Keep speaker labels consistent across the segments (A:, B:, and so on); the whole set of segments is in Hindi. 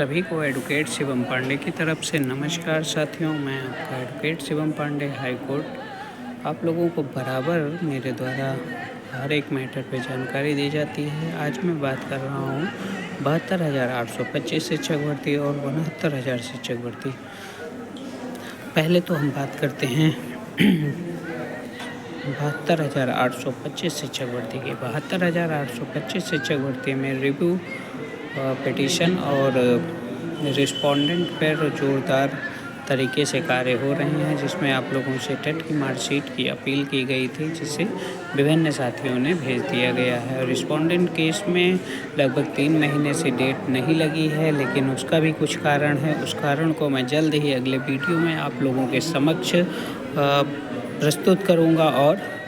A: सभी को एडवोकेट शिवम पांडे की तरफ से नमस्कार साथियों। मैं आपका advocate Shivam Pandey, high court. आप लोगों को बराबर मेरे द्वारा हर एक मैटर पे जानकारी दी जाती है। आज मैं बात कर रहा हूँ 72,825 शिक्षक भर्ती और 69,000 शिक्षक भर्ती। पहले तो हम बात करते हैं 72,825 शिक्षक भर्ती की। 72,825 शिक्षक भर्ती में रिव्यू पिटीशन और रिस्पोंडेंट पर जोरदार तरीके से कार्य हो रहे हैं, जिसमें आप लोगों से टेट की मार्कशीट की अपील की गई थी, जिसे विभिन्न साथियों ने भेज दिया गया है। रिस्पोंडेंट केस में लगभग 3 महीने से डेट नहीं लगी है, लेकिन उसका भी कुछ कारण है। उस कारण को मैं जल्द ही अगले वीडियो में आप लोगों के समक्ष प्रस्तुत करूंगा और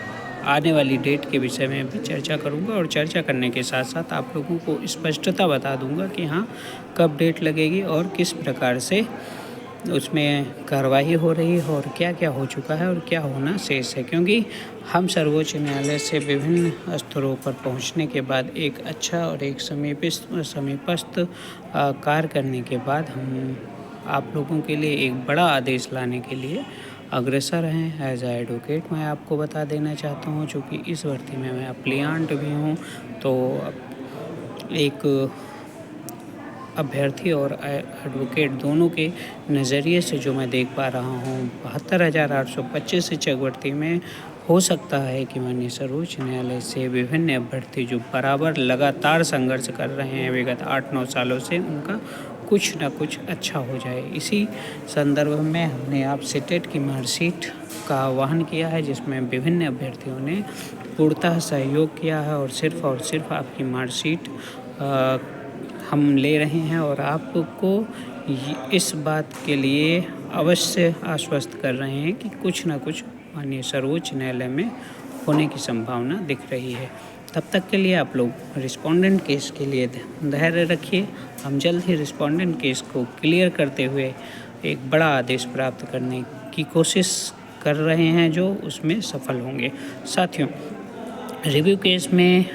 A: आने वाली डेट के विषय में भी चर्चा करूंगा, और चर्चा करने के साथ साथ आप लोगों को स्पष्टता बता दूंगा कि हाँ, कब डेट लगेगी और किस प्रकार से उसमें कार्रवाई हो रही है और क्या क्या हो चुका है और क्या होना शेष है। क्योंकि हम सर्वोच्च न्यायालय से विभिन्न स्तरों पर पहुंचने के बाद एक अच्छा और एक समीपस्थ कार्य करने के बाद हम आप लोगों के लिए एक बड़ा आदेश लाने के लिए अग्रसर हैं। एज ए एडवोकेट मैं आपको बता देना चाहता हूं, चूँकि इस भर्ती में मैं अप्लियांट भी हूं, तो एक अभ्यर्थी और एडवोकेट दोनों के नज़रिए से जो मैं देख पा रहा हूँ, 72,825 शिक्षक भर्ती में हो सकता है कि माननीय सर्वोच्च न्यायालय से विभिन्न अभ्यर्थी जो बराबर लगातार संघर्ष कर रहे हैं विगत 8-9 सालों से, उनका कुछ ना कुछ अच्छा हो जाए। इसी संदर्भ में हमने आपसे टेट की मार्कशीट का आह्वान किया है, जिसमें विभिन्न अभ्यर्थियों ने पूर्णतः सहयोग किया है और सिर्फ आपकी मार्कशीट हम ले रहे हैं और आपको इस बात के लिए अवश्य आश्वस्त कर रहे हैं कि कुछ ना कुछ माननीय सर्वोच्च न्यायालय में होने की संभावना दिख रही है। तब तक के लिए आप लोग रिस्पोंडेंट केस के लिए धैर्य रखिए। हम जल्द ही रिस्पोंडेंट केस को क्लियर करते हुए एक बड़ा आदेश प्राप्त करने की कोशिश कर रहे हैं, जो उसमें सफल होंगे। साथियों, रिव्यू केस में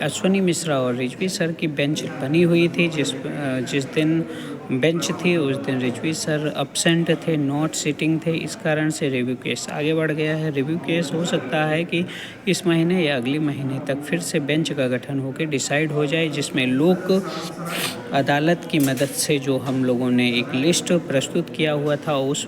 A: अश्वनी मिश्रा और रिजवी सर की बेंच बनी हुई थी। जिस दिन बेंच थी उस दिन रिजवी सर अपसेंट थे, नॉट सिटिंग थे। इस कारण से रिव्यू केस आगे बढ़ गया है। रिव्यू केस हो सकता है कि इस महीने या अगले महीने तक फिर से बेंच का गठन होकर डिसाइड हो जाए, जिसमें लोक अदालत की मदद से जो हम लोगों ने एक लिस्ट प्रस्तुत किया हुआ था, उस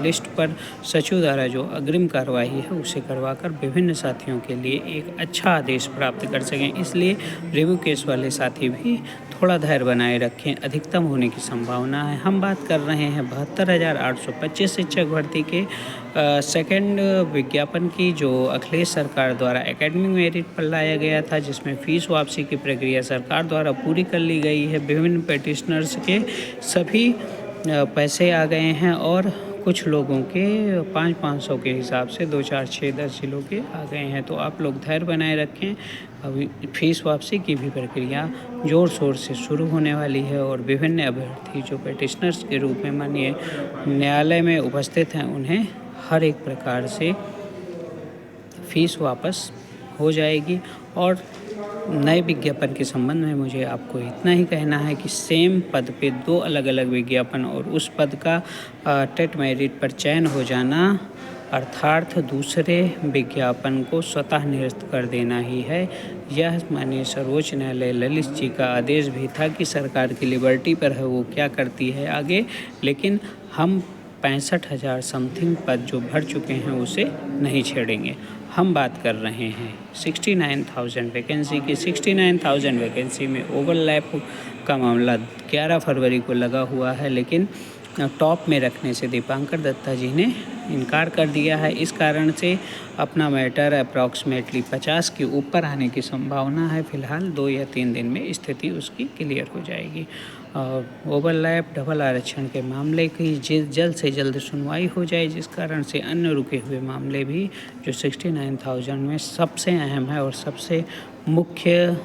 A: लिस्ट पर सचिव द्वारा जो अग्रिम कार्रवाई है उसे करवाकर विभिन्न साथियों के लिए एक अच्छा आदेश प्राप्त कर सकें। इसलिए रिव्यू केस वाले साथी भी थोड़ा धैर्य बनाए रखें, अधिकतम होने की संभावना है। हम बात कर रहे हैं 72,825 शिक्षक भर्ती के सेकंड विज्ञापन की, जो अखिलेश सरकार द्वारा एकेडमिक मेरिट पर लाया गया था, जिसमें फ़ीस वापसी की प्रक्रिया सरकार द्वारा पूरी कर ली गई है। विभिन्न पेटिशनर्स के सभी पैसे आ गए हैं और कुछ लोगों के 500 के हिसाब से 2, 4, 6, 10 जिलों के आ गए हैं। तो आप लोग धैर्य बनाए रखें। अभी फीस वापसी की भी प्रक्रिया ज़ोर शोर से शुरू होने वाली है और विभिन्न अभ्यर्थी जो पेटिशनर्स के रूप में माननीय न्यायालय में उपस्थित हैं, उन्हें हर एक प्रकार से फीस वापस हो जाएगी। और नए विज्ञापन के संबंध में मुझे आपको इतना ही कहना है कि सेम पद पे 2 अलग अलग विज्ञापन और उस पद का टेट मेरिट पर चयन हो जाना, अर्थात दूसरे विज्ञापन को स्वतः निरस्त कर देना ही है। यह माननीय सर्वोच्च न्यायालय ललित जी का आदेश भी था कि सरकार की लिबर्टी पर है, वो क्या करती है आगे, लेकिन हम 65,000 समथिंग पद जो भर चुके हैं उसे नहीं छेड़ेंगे। हम बात कर रहे हैं 69,000 वैकेंसी की। 69,000 वैकेंसी में ओवरलैप का मामला 11 फरवरी को लगा हुआ है, लेकिन टॉप में रखने से दीपांकर दत्ता जी ने इनकार कर दिया है। इस कारण से अपना मैटर अप्रॉक्सीमेटली 50 के ऊपर आने की संभावना है। फ़िलहाल 2 या 3 दिन में स्थिति उसकी क्लियर हो जाएगी। और ओवरलैप डबल आरक्षण के मामले की जल्द से जल्द सुनवाई हो जाए, जिस कारण से अन्य रुके हुए मामले भी जो 69,000 में सबसे अहम है और सबसे मुख्य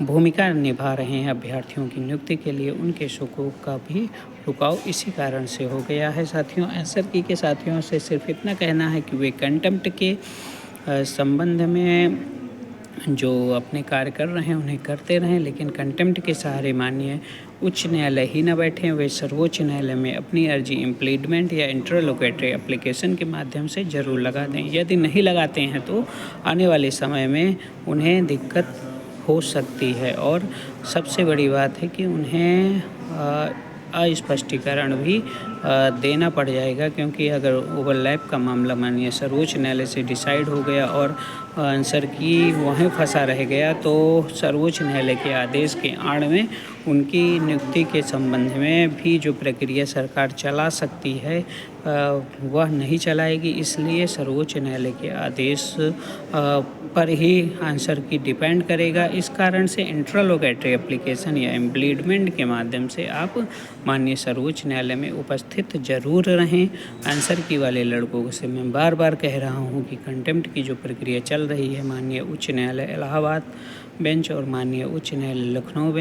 A: भूमिका निभा रहे हैं अभ्यर्थियों की नियुक्ति के लिए, उन केसों का भी रुकाव इसी कारण से हो गया है। साथियों, एसआरकी के साथियों से सिर्फ इतना कहना है कि वे कंटेम्प्ट के संबंध में जो अपने कार्य कर रहे हैं उन्हें करते रहें, लेकिन कंटेम्प्ट के सहारे माननीय उच्च न्यायालय ही न बैठें, वे सर्वोच्च न्यायालय में अपनी अर्जी इम्प्लीडमेंट या इंटरलोकेटरी एप्लीकेशन के माध्यम से ज़रूर लगा दें। यदि नहीं लगाते हैं तो आने वाले समय में उन्हें दिक्कत हो सकती है, और सबसे बड़ी बात है कि उन्हें अस्पष्टीकरण भी देना पड़ जाएगा, क्योंकि अगर ओवरलैप का मामला माननीय सर्वोच्च न्यायालय से डिसाइड हो गया और आंसर की वहीं फंसा रह गया, तो सर्वोच्च न्यायालय के आदेश के आड़ में उनकी नियुक्ति के संबंध में भी जो प्रक्रिया सरकार चला सकती है वह नहीं चलाएगी। इसलिए सर्वोच्च न्यायालय के आदेश पर ही आंसर की डिपेंड करेगा। इस कारण से इंटरलोकेटरी एप्लीकेशन या इम्प्लीडमेंट के माध्यम से आप माननीय सर्वोच्च न्यायालय में उपस्थित जरूर रहें। आंसर की वाले लड़कों से मैं बार बार कह रहा हूं कि कंटेम्प्ट की जो प्रक्रिया चल रही है माननीय उच्च न्यायालय इलाहाबाद बेंच और माननीय उच्च न्यायालय लखनऊ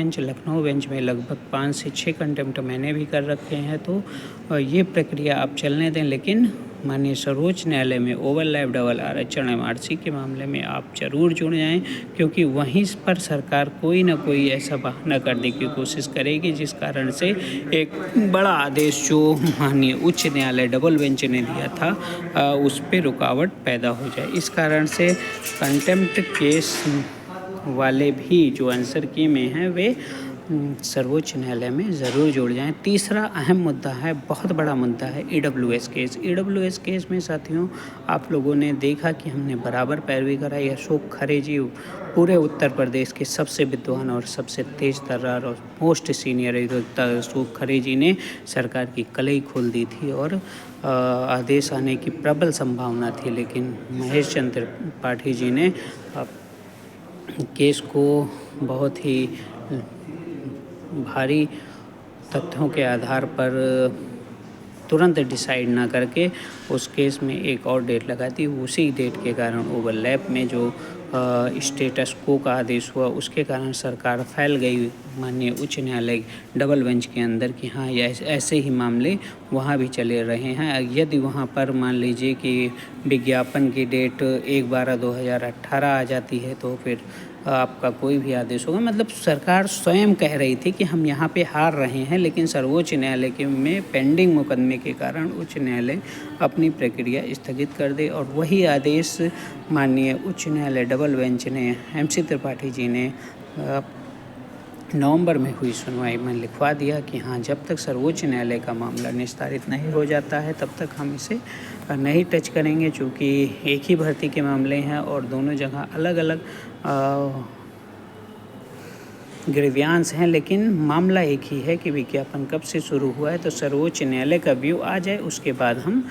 A: बेंच में लगभग 5 से 6 कंटेम्प्ट मैंने भी कर रखे हैं, तो ये प्रक्रिया आप चलने दें। लेकिन माननीय सर्वोच्च न्यायालय में ओवरलैप डबल आरक्षण MRC के मामले में आप जरूर जुड़ जाएं, क्योंकि वहीं पर सरकार कोई ना कोई ऐसा बहाना करने की कोशिश करेगी जिस कारण से एक बड़ा आदेश जो माननीय उच्च न्यायालय डबल बेंच ने दिया था उस पर रुकावट पैदा हो जाए। इस कारण से कंटेम्प्ट केस वाले भी जो आंसर की में हैं वे सर्वोच्च न्यायालय में ज़रूर जुड़ जाएं। तीसरा अहम मुद्दा है, बहुत बड़ा मुद्दा है EWS केस। EWS केस में साथियों आप लोगों ने देखा कि हमने बराबर पैरवी कराई। अशोक खरे जी पूरे उत्तर प्रदेश के सबसे विद्वान और सबसे तेज तर्रार और मोस्ट सीनियर अधिवक्ता अशोक खरे जी ने सरकार की कलई खोल दी थी और आदेश आने की प्रबल संभावना थी, लेकिन महेश चंद्र त्रिपाठी जी ने केस को बहुत ही भारी तथ्यों के आधार पर तुरंत डिसाइड ना करके उस केस में एक और डेट लगा दी। उसी डेट के कारण ओवरलैप में जो स्टेटस को का आदेश हुआ उसके कारण सरकार फैल गई माननीय उच्च न्यायालय डबल बेंच के अंदर कि हाँ ऐसे ही मामले वहाँ भी चले रहे हैं। यदि वहाँ पर मान लीजिए कि विज्ञापन की डेट 1/12/2018 आ जाती है तो फिर आपका कोई भी आदेश होगा। मतलब सरकार स्वयं कह रही थी कि हम यहाँ पे हार रहे हैं, लेकिन सर्वोच्च न्यायालय के में पेंडिंग मुकदमे के कारण उच्च न्यायालय अपनी प्रक्रिया स्थगित कर दे और वही आदेश माननीय उच्च न्यायालय डबल बेंच ने MC त्रिपाठी जी ने नवंबर में हुई सुनवाई में लिखवा दिया कि हाँ जब तक सर्वोच्च न्यायालय का मामला निस्तारित नहीं हो जाता है तब तक हम इसे नहीं टच करेंगे, चूँकि एक ही भर्ती के मामले हैं और दोनों जगह अलग अलग ग्रीवांस हैं, लेकिन मामला एक ही है कि विज्ञापन कब से शुरू हुआ है। तो सर्वोच्च न्यायालय का व्यू आ जाए उसके बाद हम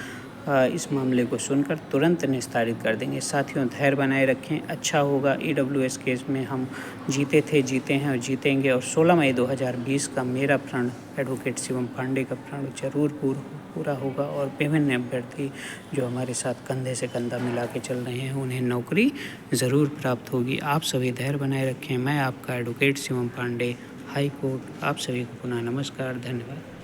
A: इस मामले को सुनकर तुरंत निस्तारित कर देंगे। साथियों धैर्य बनाए रखें, अच्छा होगा। EWS केस में हम जीते थे, जीते हैं और जीतेंगे, और 16 मई 2020 का मेरा प्रण एडवोकेट शिवम पांडे का प्रण जरूर पूरा होगा और विभिन्न अभ्यर्थी जो हमारे साथ कंधे से कंधा मिला के चल रहे हैं उन्हें नौकरी ज़रूर प्राप्त होगी। आप सभी धैर्य बनाए रखें। मैं आपका advocate Shivam Pandey, high court. आप सभी को पुनः नमस्कार, धन्यवाद।